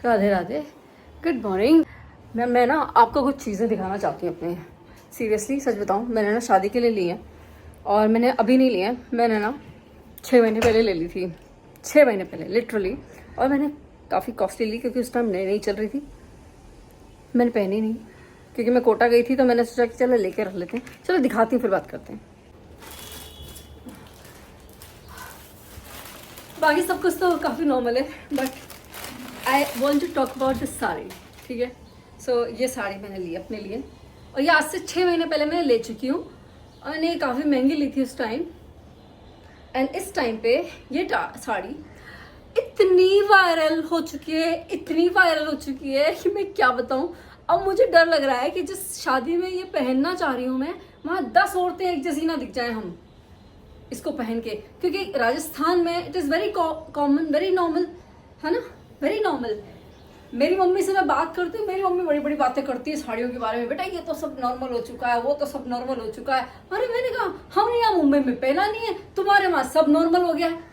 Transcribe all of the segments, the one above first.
Radhe Radhe, good morning. मैं ना आपको कुछ चीज़ें दिखाना चाहती हूँ अपने। सीरियसली सच बताऊँ, मैंने ना शादी के लिए ली है और मैंने अभी नहीं ली है, मैंने ना 6 महीने पहले ले ली थी। 6 महीने पहले लिटरली। और मैंने काफ़ी कॉस्टली ली क्योंकि उस टाइम नई नई चल रही थी। मैंने पहनी नहीं क्योंकि मैं कोटा गई थी, तो मैंने सोचा कि चलो लेके रख लेते हैं। चलो दिखाती हूँ, फिर बात करते हैं। बाकी सब कुछ तो काफ़ी नॉर्मल है, but I want to talk about this sari. ठीक है, सो ये साड़ी मैंने ली अपने लिए, और ये आज से 6 महीने पहले मैं ले चुकी हूँ। और मैंने काफ़ी महंगी ली थी उस टाइम। एंड इस टाइम पे ये साड़ी इतनी वायरल हो चुकी है, इतनी वायरल हो चुकी है कि मैं क्या बताऊँ। अब मुझे डर लग रहा है कि जिस शादी में ये पहनना चाह रही हूँ मैं, वहाँ 10 औरतें एक जैसी ना दिख जाएं हम इसको पहन के, क्योंकि राजस्थान में it is very common, very normal, है ना, वेरी नॉर्मल। मेरी मम्मी से मैं बात करती हूँ, मेरी मम्मी बड़ी बड़ी बातें करती है साड़ियों के बारे में। बेटा ये तो सब नॉर्मल हो चुका है, वो तो सब नॉर्मल हो चुका है। अरे मैंने कहा हमने यहाँ मुंबई में पहना नहीं है, तुम्हारे वहाँ सब नॉर्मल हो गया है।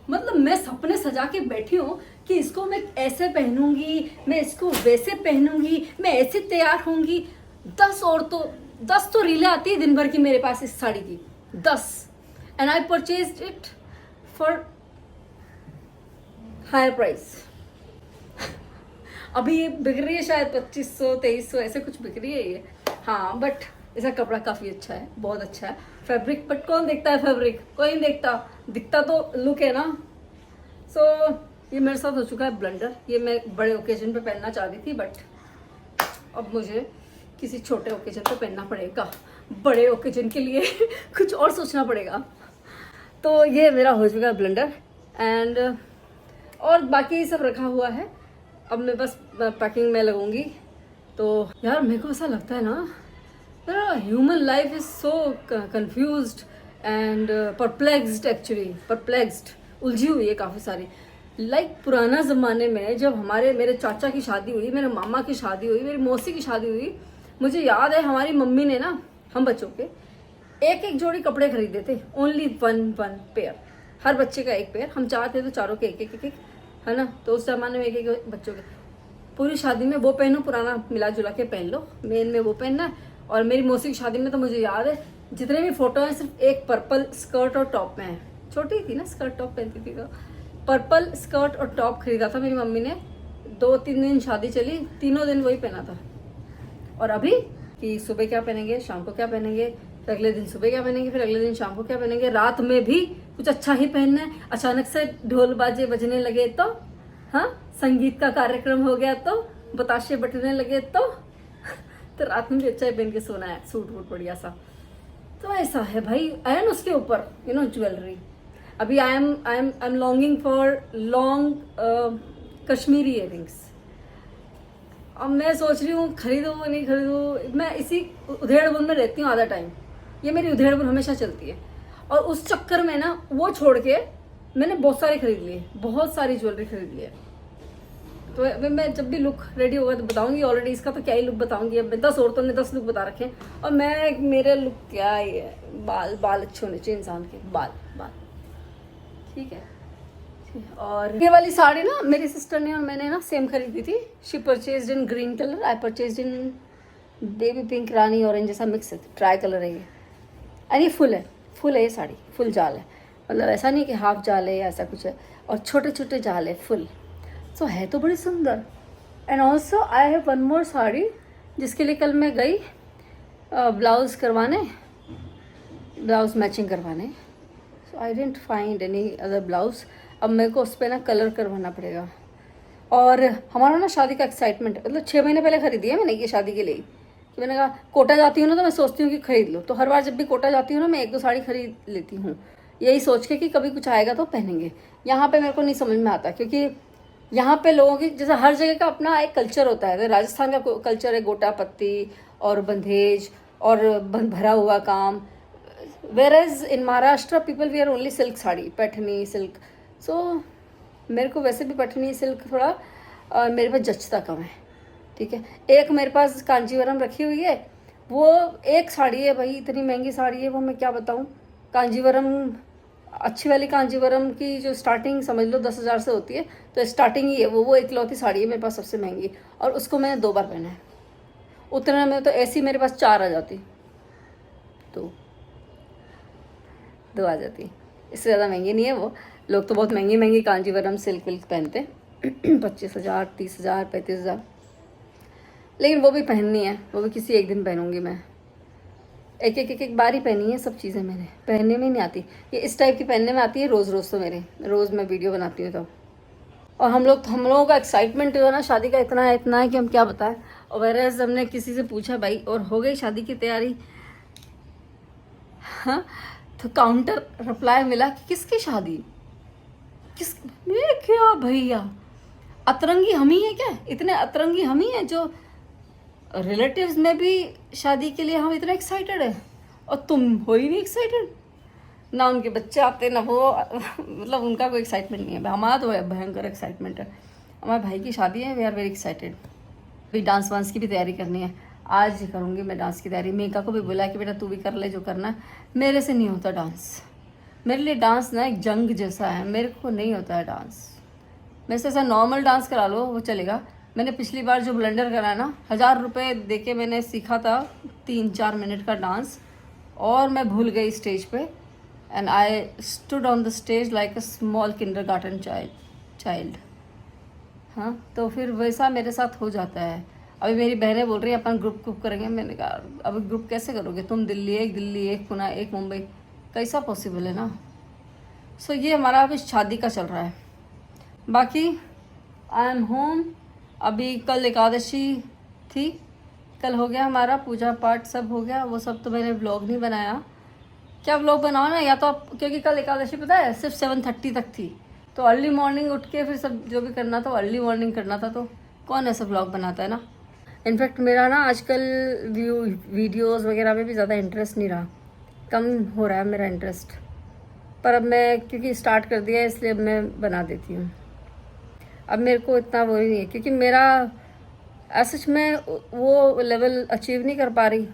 मतलब मैं सपने सजा के बैठी हूँ कि इसको मैं ऐसे पहनूंगी, मैं इसको वैसे पहनूंगी, मैं ऐसे तैयार होंगी। 10 तो रीलें आती है दिन भर की मेरे पास इस साड़ी की, 10। And I purchased it for higher price. अभी ये बिक रही है शायद 2500 2300 ऐसे कुछ बिक रही है ये। हाँ, बट इसका कपड़ा काफ़ी अच्छा है, बहुत अच्छा है। फैब्रिक, बट कौन देखता है फैब्रिक, कोई नहीं देखता, दिखता तो लुक है ना। सो ये मेरे साथ हो चुका है ब्लंडर। ये मैं बड़े ओकेजन पे पहनना चाह रही थी, बट अब मुझे किसी छोटे ओकेजन पे पहनना पड़ेगा। बड़े ओकेजन के लिए कुछ और सोचना पड़ेगा। तो ये मेरा हो चुका है ब्लंडर। एंड और बाकी सब रखा हुआ है। अब मैं बस पैकिंग में लगूंगी। तो यार मेरे को ऐसा लगता है ना, human life is so confused and perplexed, actually perplexed, उलझी हुई है काफ़ी सारी। लाइक पुराना ज़माने में जब मेरे चाचा की शादी हुई, मेरे मामा की शादी हुई, मेरी मौसी की शादी हुई, मुझे याद है हमारी मम्मी ने ना हम बच्चों के एक एक जोड़ी कपड़े खरीदे थे। ओनली वन पेयर, हर बच्चे का एक पेयर। हम चाहते तो चारों के एक एक, है ना। तो उस जमाने में एक एक बच्चों के पूरी शादी में वो पहनो, पुराना मिला जुला के पहन लो, मेन में वो पहनना है। और मेरी मौसी की शादी में तो मुझे याद है जितने भी फोटो हैं सिर्फ एक पर्पल स्कर्ट और टॉप में है। छोटी थी ना, स्कर्ट टॉप पहनती थी, तो पर्पल स्कर्ट और टॉप खरीदा था मेरी मम्मी ने। 2-3 दिन शादी चली, तीनों दिन वही पहना था। और अभी कि सुबह क्या पहनेंगे, शाम को क्या पहनेंगे, फिर अगले दिन सुबह क्या पहनेंगे, फिर अगले दिन शाम को क्या पहनेंगे, रात में भी कुछ अच्छा ही पहनना है। अचानक से ढोल बाजे बजने लगे तो, हाँ, संगीत का कार्यक्रम हो गया तो, बताशे बटने लगे तो रात में भी अच्छा ही पहन के सोना है, सूट वूट बढ़िया सा। तो ऐसा है भाई। एंड उसके ऊपर ज्वेलरी। अभी I am longing for long Kashmiri earrings. अब मैं सोच रही हूँ खरीदूँ नहीं खरीदूँ। मैं इसी उधेड़-बुन में रहती हूँ आधा टाइम। ये मेरी उधेड़-बुन हमेशा चलती है। और उस चक्कर में ना वो छोड़ के मैंने बहुत सारे खरीद लिए, बहुत सारी ज्वेलरी खरीद ली है। तो मैं जब भी लुक रेडी होगा तो बताऊंगी। ऑलरेडी इसका तो क्या ही लुक बताऊंगी। अब 10 औरतों ने 10 लुक बता रखे हैं, और मेरे लुक क्या ही है, बाल अच्छे होने चाहिए इंसान के, बाल ठीक है। और ये वाली साड़ी ना मेरी सिस्टर ने और मैंने ना सेम खरीदी थी। She purchased in green colour, I purchased in baby pink, Rani orange जैसा मिक्स है, ट्राई कलर है ये। एंड ये फुल है ये साड़ी, फुल जाल है। मतलब ऐसा नहीं कि हाफ जाल है या ऐसा कुछ है, और छोटे छोटे जाल है, फुल। सो है तो बड़ी सुंदर। And also I have one more sari जिसके लिए कल मैं गई ब्लाउज मैचिंग करवाने। So I didn't find any other blouse. अब मेरे को उस पर ना कलर करवाना पड़ेगा। और हमारा ना शादी का एक्साइटमेंट, मतलब 6 महीने पहले खरीदी है मैंने ये शादी के लिए कि मैंने कहा कोटा जाती हूँ ना तो मैं सोचती हूँ कि खरीद लो। तो हर बार जब भी कोटा जाती हूँ ना मैं 1-2 साड़ी खरीद लेती हूँ, यही सोच के कि कभी कुछ आएगा तो पहनेंगे। यहाँ पे मेरे को नहीं समझ में आता, क्योंकि यहाँ पे लोगों की जैसे हर जगह का अपना एक कल्चर होता है। राजस्थान का कल्चर है गोटा पत्ती और बंधेज और भरा हुआ काम। Where as in Maharashtra people wear only silk sari, Paithani silk. So मेरे को वैसे भी पैठनी सिल्क थोड़ा मेरे पास जचता कम है, ठीक है। एक मेरे पास कांजीवरम रखी हुई है, वो एक साड़ी है भाई, इतनी महंगी साड़ी है वो, मैं क्या बताऊँ। कांजीवरम अच्छी वाली कांजीवरम की जो स्टार्टिंग समझ लो 10,000 से होती है, तो स्टार्टिंग ही है वो इकलौती साड़ी है मेरे पास सबसे महंगी, और उसको मैंने 2 बार पहना है। उतने में तो ऐसी मेरे पास 4 आ जाती, तो 2 आ जाती, इससे ज़्यादा महंगी नहीं है वो। लोग तो बहुत महंगी महंगी कांजीवरम सिल्क विल्क पहनते 25,000, 30,000, 35,000, लेकिन वो भी पहननी है, वो भी किसी एक दिन पहनूंगी मैं। एक बार ही पहनी है सब चीज़ें, मैंने पहनने में नहीं आती। ये इस टाइप की पहनने में आती है रोज़ तो मेरे, रोज़ मैं वीडियो बनाती हूँ तो। और हम लोगों का एक्साइटमेंट जो है ना शादी का इतना है कि हम क्या बताएं। और वैसे हमने किसी से पूछा भाई और हो गई शादी की तैयारी, हाँ, तो काउंटर रिप्लाई मिला कि किसकी शादी, किस, मैं क्या भैया अतरंगी हम ही है क्या? इतने अतरंगी हम ही हैं जो रिलेटिव्स में भी शादी के लिए हम इतना एक्साइटेड है, और तुम हो ही नहीं एक्साइटेड। ना उनके बच्चे आते ना वो मतलब उनका कोई एक्साइटमेंट नहीं है। हमारा तो भयंकर एक्साइटमेंट है, हमारे भाई की शादी है, वी आर वेरी एक्साइटेड। अभी डांस वांस की भी तैयारी करनी है, आज करूँगी मैं डांस की तैयारी। मेका को भी बोला कि बेटा तू भी कर ले जो करना है, मेरे से नहीं होता डांस। मेरे लिए डांस ना एक जंग जैसा है, मेरे को नहीं होता है डांस। मेरे से ऐसा नॉर्मल डांस करा लो वो चलेगा। मैंने पिछली बार जो ब्लेंडर करा ना 1,000 रुपये दे के मैंने सीखा था 3-4 मिनट का डांस, और मैं भूल गई स्टेज पे, and I stood on the stage like a small kindergarten child. हाँ, तो फिर वैसा मेरे साथ हो जाता है। अभी मेरी बहनें बोल रही है अपन ग्रुप करेंगे, मैंने कहा अभी ग्रुप कैसे करोगे तुम, दिल्ली एक पुणे एक मुंबई, कैसा पॉसिबल है ना। सो ये हमारा अभी शादी का चल रहा है। बाकी आई एम होम। अभी कल एकादशी थी, कल हो गया हमारा पूजा पाठ सब हो गया, वो सब तो मैंने व्लॉग नहीं बनाया। क्या व्लॉग बनाओ ना, या तो आप, क्योंकि कल एकादशी पता है सिर्फ 7:30 तक थी, तो अर्ली मॉर्निंग उठ के फिर सब जो भी करना था अर्ली मॉर्निंग करना था, तो कौन ऐसा व्लॉग बनाता है ना। इनफैक्ट मेरा ना आजकल वीडियोज़ वगैरह में भी ज़्यादा इंटरेस्ट नहीं रहा, कम हो रहा है मेरा इंटरेस्ट। पर अब मैं क्योंकि स्टार्ट कर दिया है इसलिए अब मैं बना देती हूँ। अब मेरे को इतना वो नहीं है, क्योंकि मेरा सच में वो लेवल अचीव नहीं कर पा रही,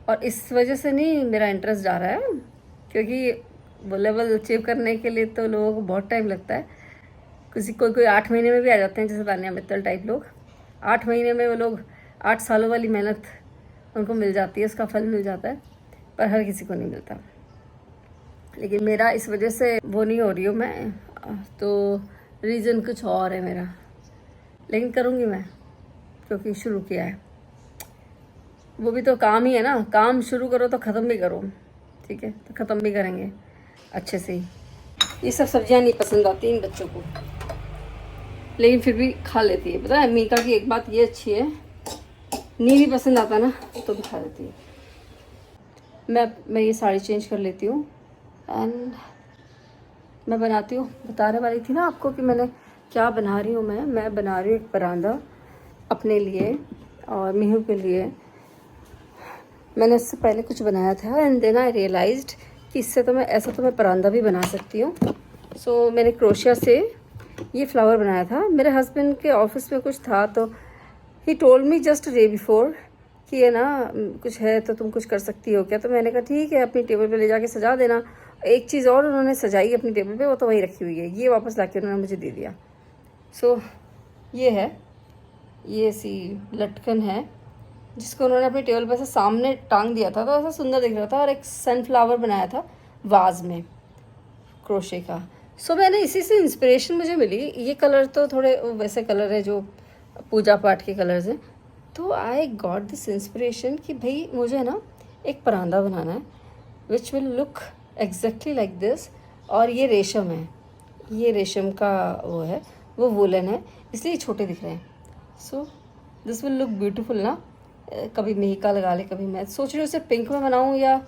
और इस वजह से नहीं मेरा इंटरेस्ट जा रहा है, क्योंकि वो लेवल अचीव करने के लिए तो लोगों को बहुत टाइम लगता है। कोई 8 महीने में भी आ जाते हैं, जैसे तानिया मित्तल टाइप लोग 8 महीने में, वो लोग 8 सालों वाली मेहनत उनको मिल जाती है, उसका फल मिल जाता है, पर हर किसी को नहीं मिलता। लेकिन मेरा इस वजह से वो नहीं हो रही हूँ मैं, तो रीज़न कुछ और है मेरा, लेकिन करूँगी मैं, क्योंकि शुरू किया है। वो भी तो काम ही है ना, काम शुरू करो तो ख़त्म भी करो, ठीक है, तो ख़त्म भी करेंगे अच्छे से ही। ये सब सब्जियां नहीं पसंद आती इन बच्चों को, लेकिन फिर भी खा लेती है। पता है मीका की एक बात ये अच्छी है, नहीं भी पसंद आता ना तो भी खा लेती है। मैं ये साड़ी चेंज कर लेती हूँ, एंड मैं बनाती हूँ। बताने वाली थी ना आपको कि मैंने क्या बना रही हूँ। मैं बना रही हूँ एक परांदा अपने लिए और मीहू के लिए। मैंने इससे पहले कुछ बनाया था, एंड देन आई रियलाइज्ड कि इससे तो मैं ऐसा तो मैं परांदा भी बना सकती हूँ। सो मैंने क्रोशिया से ये फ्लावर बनाया था। मेरे हस्बैंड के ऑफिस में कुछ था, तो he told me just day before कि ये ना कुछ है तो तुम कुछ कर सकती हो क्या। तो मैंने कहा ठीक है, अपनी टेबल पे ले जाके सजा देना। एक चीज़ और उन्होंने सजाई अपनी टेबल पे, वो तो वहीं रखी हुई है, ये वापस लाके उन्होंने मुझे दे दिया। सो ये है, ये सी लटकन है जिसको उन्होंने अपनी टेबल पे से सामने टांग दिया था, तो ऐसा सुंदर दिख रहा था। और एक सनफ्लावर बनाया था वाज में क्रोशे का। सो मैंने इसी से इंस्पिरेशन मुझे मिली। ये कलर तो थोड़े वैसे कलर है जो पूजा पाठ के कलर्स हैं, तो आई गॉट दिस इंस्पिरेशन कि भाई मुझे ना एक परांदा बनाना है which will look exactly like this. और ये रेशम है, ये रेशम का वो है, वो वुलन है, इसलिए छोटे दिख रहे हैं। सो दिस विल लुक ब्यूटीफुल ना। कभी मेहिका लगा ले, कभी मैं सोच रही हूँ इसे पिंक में बनाऊँ या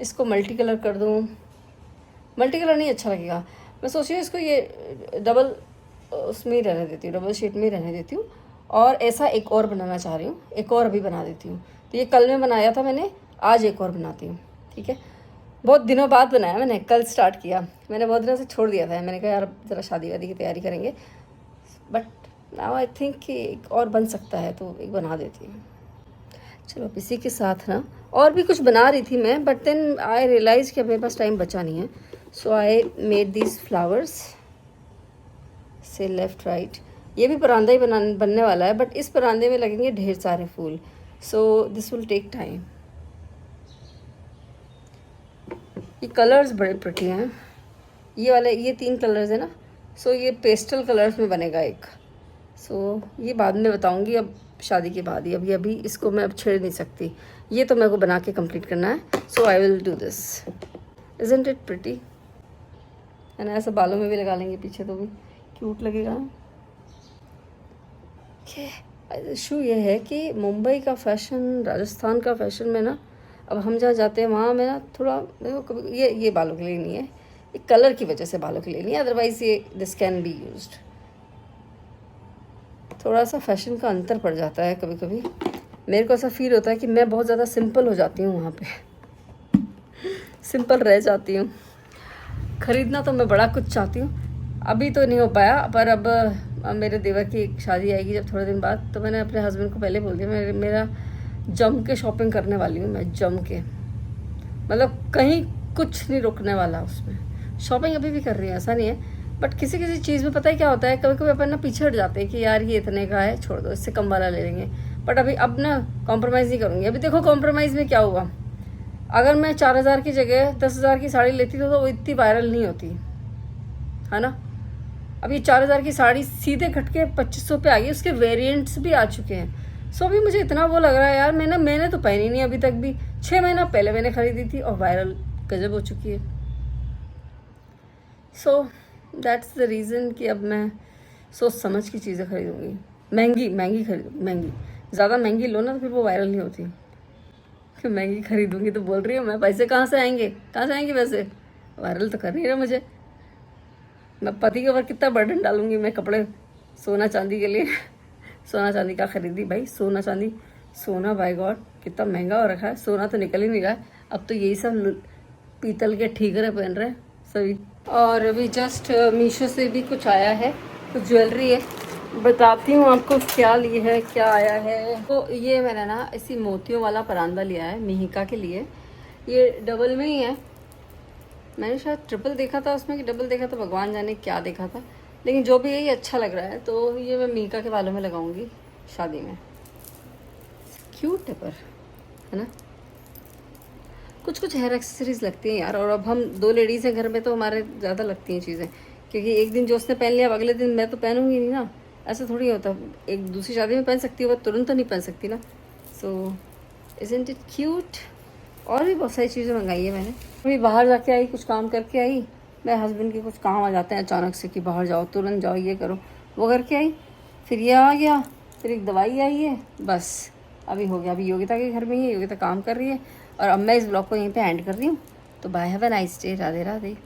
इसको मल्टी कलर कर दूँ। मल्टी कलर नहीं अच्छा लगेगा, मैं सोच रही हूँ इसको ये डबल उसमें ही रहने देती हूँ, डबल शीट में ही रहने देती हूँ। और ऐसा एक और बनाना चाह रही हूँ, एक और अभी बना देती हूँ। तो ये कल में बनाया था मैंने, आज एक और बनाती हूँ, ठीक है। बहुत दिनों बाद बनाया मैंने, कल स्टार्ट किया। मैंने बहुत दिनों से छोड़ दिया था, मैंने कहा यार ज़रा शादी वादी की तैयारी करेंगे, बट नाउ आई थिंक कि एक और बन सकता है, तो एक बना देती हूँ। चलो अब इसी के साथ ना और भी कुछ बना रही थी मैं, बट देन आई रियलाइज़ कि अब मेरे पास टाइम बचा नहीं है। So I made these flowers से लेफ्ट राइट। ये भी परांदा ही बनने वाला है, बट इस परांदे में लगेंगे ढेर सारे फूल, so this will take time. ये कलर्स बड़े प्रिटी हैं, ये वाले, ये 3 कलर्स है ना, सो ये पेस्टल कलर्स में बनेगा एक। सो ये बाद में बताऊंगी, अब शादी के बाद ही। अभी इसको मैं अब छेड़ नहीं सकती, ये तो मेरे को बना के कंप्लीट करना है। So I will do this. Isn't it pretty? है ना? ऐसा बालों में भी लगा लेंगे पीछे तो भी क्यूट लगेगा। इशू ये है कि मुंबई का फ़ैशन, राजस्थान का फ़ैशन में ना, अब हम जहाँ जाते हैं वहाँ में ना थोड़ा कभी ये बालों के लिए नहीं है, ये कलर की वजह से बालों के लिए नहीं है, अदरवाइज़ ये दिस कैन बी यूज्ड। थोड़ा सा फैशन का अंतर पड़ जाता है कभी कभी। मेरे को ऐसा फील होता है कि मैं बहुत ज़्यादा सिंपल हो जाती हूँ वहाँ पे, सिंपल रह जाती हूँ। ख़रीदना तो मैं बड़ा कुछ चाहती हूँ, अभी तो नहीं हो पाया, पर अब मेरे देवर की एक शादी आएगी जब थोड़े दिन बाद, तो मैंने अपने हस्बैंड को पहले बोल दिया मेरा जम के शॉपिंग करने वाली हूँ मैं, जम के, मतलब कहीं कुछ नहीं रुकने वाला उसमें। शॉपिंग अभी भी कर रही है, ऐसा नहीं है, बट किसी किसी चीज़ में पता है क्या होता है, कभी कभी अपन ना पीछे हट जाते हैं कि यार ये इतने का है, छोड़ दो, इससे कम वाला ले लेंगे। बट अब ना कॉम्प्रोमाइज़ नहीं करूँगी। अभी देखो कॉम्प्रोमाइज़ में क्या हुआ, अगर मैं 4000 की जगह 10,000 की साड़ी लेती तो वो इतनी वायरल नहीं होती, है ना। अब ये 4000 की साड़ी सीधे घट के 2500 पे आ गई, उसके वेरिएंट्स भी आ चुके हैं। सो अभी मुझे इतना वो लग रहा है यार, मैंने तो पहनी नहीं अभी तक भी, 6 महीना पहले मैंने खरीदी थी और वायरल गजब हो चुकी है। सो दैट्स द रीज़न कि अब मैं सोच समझ की चीज़ें खरीदूँगी। महंगी खरीदूँगी, महंगी, ज़्यादा महंगी लो ना तो फिर वो वायरल नहीं होती। कि महंगी खरीदूँगी तो बोल रही हूँ मैं, पैसे कहाँ से आएंगे वैसे, वायरल तो कर नहीं रहा मुझे। मैं पति के ऊपर कितना बर्डन डालूँगी मैं कपड़े सोना चांदी के लिए। सोना चांदी का खरीदी भाई, सोना चांदी, सोना बाय गॉड कितना महंगा हो रखा है, सोना तो निकल ही नहीं रहा है। अब तो यही सब पीतल के ठीकरे पहन रहे हैं सभी। और अभी जस्ट मीशो से भी कुछ आया है, कुछ ज्वेलरी है, बताती हूँ आपको क्या लिए है, क्या आया है। तो ये मैंने ना इसी मोतियों वाला परांदा लिया है मिहिका के लिए। ये डबल में ही है, मैंने शायद ट्रिपल देखा था उसमें कि डबल देखा था, भगवान जाने क्या देखा था, लेकिन जो भी है ये अच्छा लग रहा है। तो ये मैं मिहिका के बालों में लगाऊंगी शादी में। क्यूट है पर, है ना। कुछ कुछ हेयर एक्सेसरीज लगती हैं यार, और अब हम 2 लेडीज़ हैं घर में तो हमारे ज़्यादा लगती हैं चीज़ें, क्योंकि एक दिन जो उसने पहन लिया अब अगले दिन मैं तो पहनूंगी नहीं ना, ऐसा थोड़ी होता। एक दूसरी शादी में पहन सकती हो, तुरंत तो नहीं पहन सकती ना। सो इज़न्ट इट क्यूट। और भी बहुत सारी चीज़ें मंगाई है मैंने। अभी बाहर जाके आई, कुछ काम करके आई, मेरे हस्बैंड के कुछ काम आ जाते हैं अचानक से कि बाहर जाओ, तुरंत जाओ, ये करो, वो करके आई, फिर ये आ गया, फिर एक दवाई आई है, बस अभी हो गया। अभी योगिता के घर में ही, योगिता काम कर रही है, और अब मैं इस ब्लॉग को यहीं पे एंड कर रही हूँ। तो bye, have a nice day, Radhe Radhe.